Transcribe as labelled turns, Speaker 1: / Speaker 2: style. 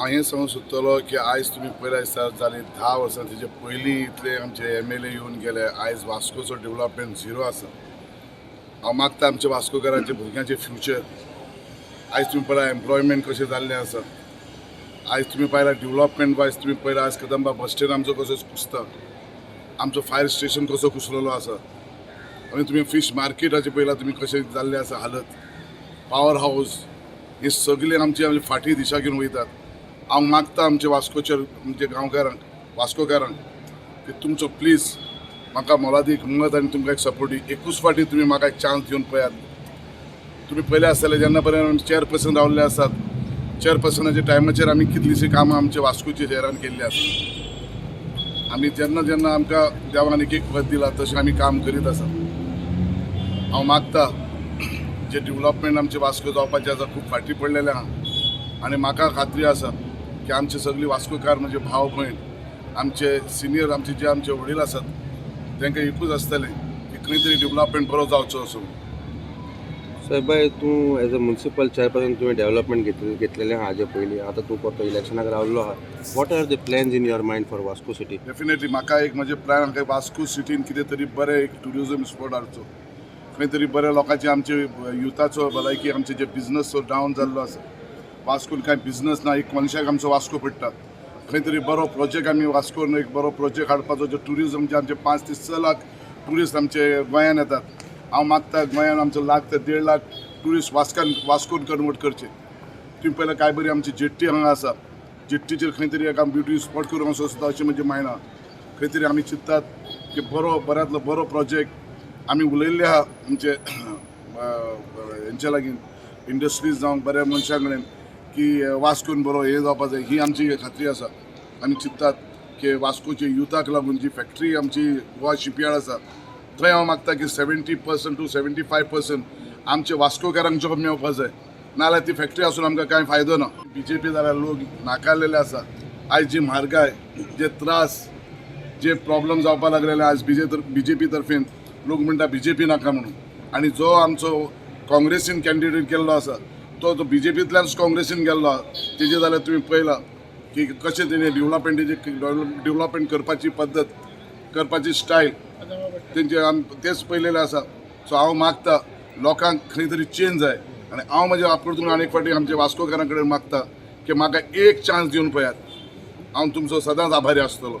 Speaker 1: हांव हें सांगूंक सोदतलो की आयज तुमी पळयल्या दिसता जाली 10 वर्सां तेजे पयलीं इतले आमचे MLA येवन गेले. आयज वास्कोचो डेव्हलपमेंट झिरो आसा. हांव मागता आमच्या वास्कोकारांच्या भुरग्यांचें फ्युचर. आयज तुमी पळयला एम्प्लॉयमेंट कशें जाल्लें आसा. आयज तुमी पळयला डेव्हलपमेंट वायज तुमी पळयला आयज कदंबा बस स्टँड आमचो कसो कुसता. आमचो फायर स्टेशन कसो कुसलेलो आसा. आनी तुमी फीश मार्केटाचें पळयला तुमी कशें जाल्लें आसा हालत. पावर हावस हे सगळे आमचे फाटीं दिशा घेवन वयतात. हांव मागता आमच्या वास्कोच्या म्हणजे गांवकारांक वास्कोकारांक की तुमचो प्लीज म्हाका मोलादीक मत आनी तुमकां एक सपोर्टी एकूच फाटी तुमी म्हाका एक चान्स दिवन पळयात. तुमी पयले आसतले जेन्ना पर्यंत चेअरपर्सन रावल्ले आसात. चेअरपर्सनाच्या टायमाचेर आमी कितलींशीं कामां आमच्या वास्कोच्या शहरान केल्ली आसा. आमी जेन्ना जेन्ना आमकां देवान एक एक पद दिला तशें आमी काम करीत आसा. हांव मागता जे डेव्हलपमेंट आमचे वास्को जावपाचें आसा खूब फाटीं पडलेलें आहा आनी म्हाका खात्री आसा की आमचे सगळी वास्कोकार म्हणजे भाव भयण आमचे सिनियर आमचे जे आमचे वडील आसात तांकां एकूच आसतलें की खंय तरी डेव्हलपमेंट बरो जावचो असो.
Speaker 2: साहेबाई तूं एज अ म्युनिसिपल चेअरपर्सन तुवें डेव्हलपमेंट घेतलेलें आहा हाजे पयलीं आतां तूं परतो इलेक्शनाक रावल्लो आहा. What are the plans in your mind for Vasco city?
Speaker 1: Definitely म्हाका एक म्हजे प्लॅन आहा वास्को सिटीन कितें तरी बरें एक टुरिजम स्पॉट हाडचो. खंय तरी बऱ्या लोकांचे आमचे युथाचो भलायकी आमचे जे बिझनस डावन जाल्लो आसा. वास्कोन कांय बिझनस ना एक मनशाक आमचो वास्को पडटा. खंय तरी बरो प्रोजेक्ट आमी वास्कोन एक बरो प्रोजेक्ट हाडपाचो जो टुरिजम जे आमचे 5 ते 6 लाख ट्युरिस्ट आमचे गोंयान येतात. हांव मागता गोंयान आमचो 1 लाख ते 1.5 लाख ट्युरिस्ट वास्कोन कन्वर्ट करचे. तुम्ही पयला काय बरी आमची जेट्टी हांगा आसा. जेट्टीचेर खंय तरी एक आमी ब्युटी स्पॉट करूंक असो सुद्दां अशें म्हणजे मायना. खंय तरी आमी चिंततात की बऱ्यांतलो बरो प्रोजेक्ट आमी उलयल्ले आहा आमचे हेंच्या लागीं इंडस्ट्रीज जावं बऱ्या मनशां कडेन की वास्कोन बरो हे जावपा जाय ही आमची खात्री आसा. आमी चिंततात की वास्कोचे युथाक लागून जी फॅक्टरी आमची गोवा शिपयार्ड आसा थंय हांव मागता की 70% to 75% आमचे वास्कोकारांक जॉब मेळपा जाय. नाजाल्यार ती फॅक्टरी आसून आमकां कांय फायदो ना. BJP जाल्यार लोक नाकारलेले आसा. आयज जी म्हारगाय जे त्रास जे प्रॉब्लेम जावपा लागलेले आयज BJP तर्फेन लोक म्हणटा BJP नाका म्हणून. आनी जो आमचो काँग्रेसीन कॅन्डिडेट केल्लो आसा तो BJPंतल्यानच काँग्रेसीन गेल्लो आहा. तेजे जाल्यार तुमी पळयला की कशें तेणी डेव्हलपमेंट करपाची पद्दत करपाची स्टायल तेच पळयलेलें आसा. सो हांव मागता लोकांक खंय तरी चेंज जाय आनी हांव म्हज्या वापरतून आनी एक फावटी आमच्या वास्कोकारां कडेन मागता की म्हाका एक चान्स दिवन पळयात. हांव तुमचो सदांच आभारी आसतलो.